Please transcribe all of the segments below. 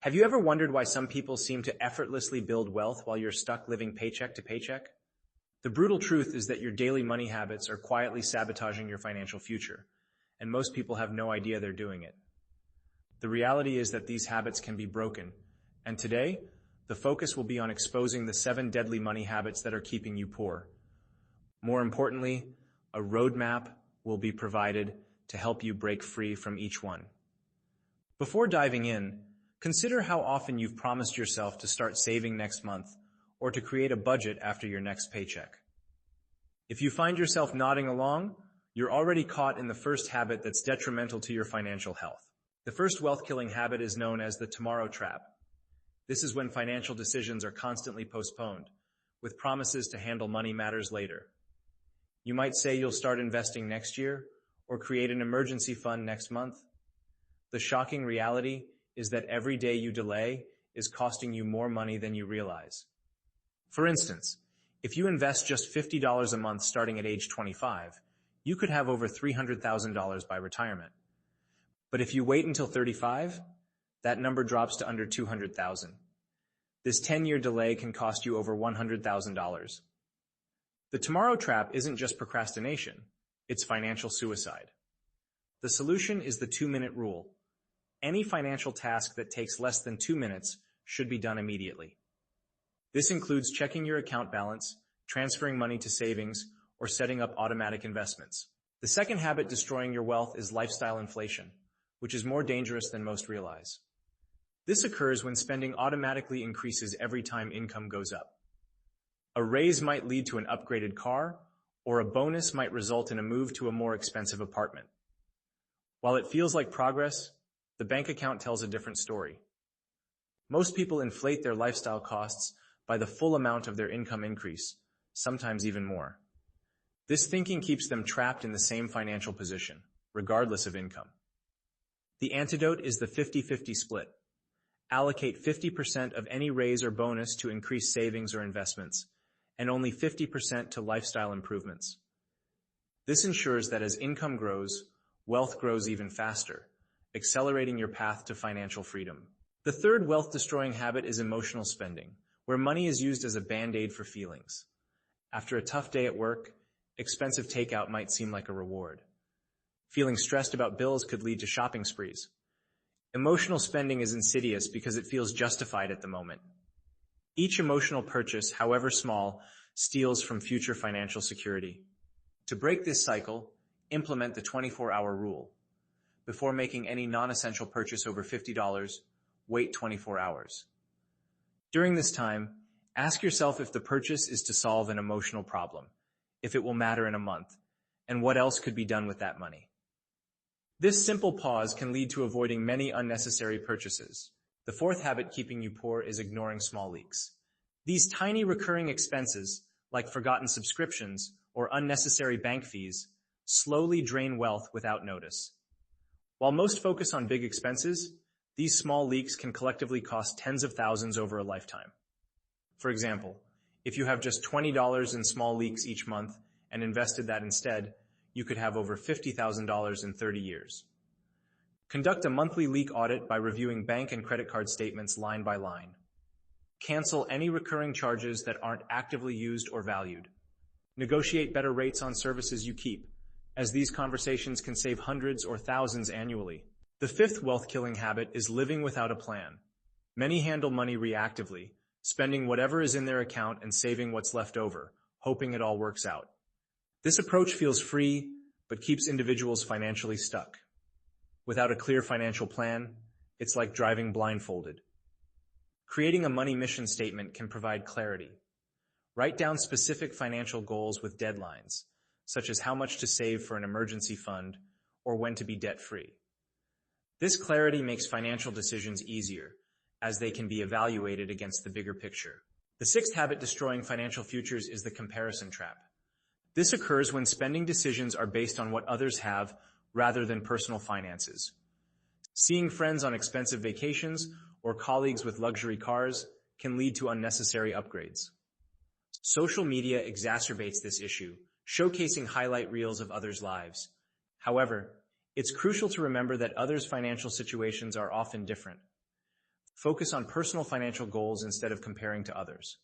Have you ever wondered why some people seem to effortlessly build wealth while you're stuck living paycheck to paycheck? The brutal truth is that your daily money habits are quietly sabotaging your financial future, and most people have no idea they're doing it. The reality is that these habits can be broken, and today, the focus will be on exposing the 7 deadly money habits that are keeping you poor. More importantly, a roadmap will be provided to help you break free from each one. Before diving in, consider how often you've promised yourself to start saving next month or to create a budget after your next paycheck. If you find yourself nodding along, you're already caught in the first habit that's detrimental to your financial health. The first wealth-killing habit is known as the tomorrow trap. This is when financial decisions are constantly postponed, with promises to handle money matters later. You might say you'll start investing next year or create an emergency fund next month. The shocking reality is that every day you delay is costing you more money than you realize. For instance, if you invest just $50 a month starting at age 25, you could have over $300,000 by retirement. But if you wait until 35, that number drops to under $200,000. This 10-year delay can cost you over $100,000. The tomorrow trap isn't just procrastination, it's financial suicide. The solution is the 2-minute rule. Any financial task that takes less than 2 minutes should be done immediately. This includes checking your account balance, transferring money to savings, or setting up automatic investments. The second habit destroying your wealth is lifestyle inflation, which is more dangerous than most realize. This occurs when spending automatically increases every time income goes up. A raise might lead to an upgraded car, or a bonus might result in a move to a more expensive apartment. While it feels like progress, the bank account tells a different story. Most people inflate their lifestyle costs by the full amount of their income increase, sometimes even more. This thinking keeps them trapped in the same financial position, regardless of income. The antidote is the 50-50 split. Allocate 50% of any raise or bonus to increase savings or investments, and only 50% to lifestyle improvements. This ensures that as income grows, wealth grows even faster, accelerating your path to financial freedom. The third wealth-destroying habit is emotional spending, where money is used as a band-aid for feelings. After a tough day at work, expensive takeout might seem like a reward. Feeling stressed about bills could lead to shopping sprees. Emotional spending is insidious because it feels justified at the moment. Each emotional purchase, however small, steals from future financial security. To break this cycle, implement the 24-hour rule. Before making any non-essential purchase over $50, wait 24 hours. During this time, ask yourself if the purchase is to solve an emotional problem, if it will matter in a month, and what else could be done with that money. This simple pause can lead to avoiding many unnecessary purchases. The fourth habit keeping you poor is ignoring small leaks. These tiny recurring expenses, like forgotten subscriptions or unnecessary bank fees, slowly drain wealth without notice. While most focus on big expenses, these small leaks can collectively cost tens of thousands over a lifetime. For example, if you have just $20 in small leaks each month and invested that instead, you could have over $50,000 in 30 years. Conduct a monthly leak audit by reviewing bank and credit card statements line by line. Cancel any recurring charges that aren't actively used or valued. Negotiate better rates on services you keep, as these conversations can save hundreds or thousands annually. The fifth wealth-killing habit is living without a plan. Many handle money reactively, spending whatever is in their account and saving what's left over, hoping it all works out. This approach feels free, but keeps individuals financially stuck. Without a clear financial plan, it's like driving blindfolded. Creating a money mission statement can provide clarity. Write down specific financial goals with deadlines, such as how much to save for an emergency fund or when to be debt-free. This clarity makes financial decisions easier, as they can be evaluated against the bigger picture. The sixth habit destroying financial futures is the comparison trap. This occurs when spending decisions are based on what others have rather than personal finances. Seeing friends on expensive vacations or colleagues with luxury cars can lead to unnecessary upgrades. Social media exacerbates this issue, showcasing highlight reels of others' lives. However, it's crucial to remember that others' financial situations are often different. Focus on personal financial goals instead of comparing to others.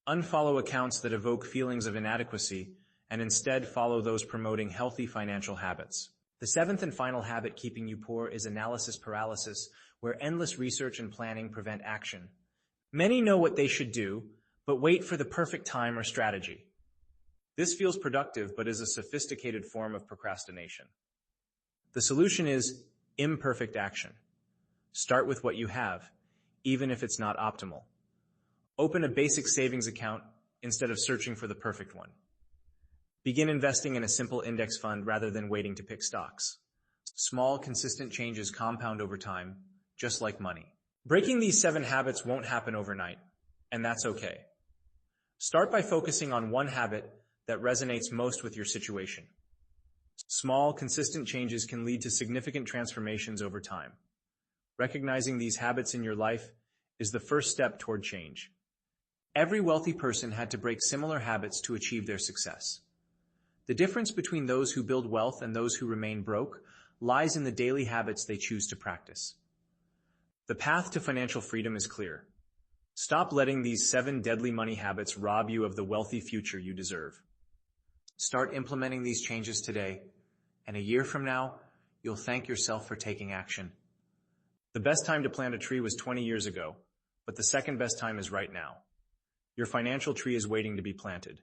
Unfollow accounts that evoke feelings of inadequacy and instead follow those promoting healthy financial habits. The seventh and final habit keeping you poor is analysis paralysis, where endless research and planning prevent action. Many know what they should do, but wait for the perfect time or strategy. This feels productive, but is a sophisticated form of procrastination. The solution is imperfect action. Start with what you have, even if it's not optimal. Open a basic savings account instead of searching for the perfect one. Begin investing in a simple index fund rather than waiting to pick stocks. Small, consistent changes compound over time, just like money. Breaking these 7 habits won't happen overnight, and that's okay. Start by focusing on one habit that resonates most with your situation. Small, consistent changes can lead to significant transformations over time. Recognizing these habits in your life is the first step toward change. Every wealthy person had to break similar habits to achieve their success. The difference between those who build wealth and those who remain broke lies in the daily habits they choose to practice. The path to financial freedom is clear. Stop letting these 7 deadly money habits rob you of the wealthy future you deserve. Start implementing these changes today, and a year from now, you'll thank yourself for taking action. The best time to plant a tree was 20 years ago, but the second best time is right now. Your financial tree is waiting to be planted.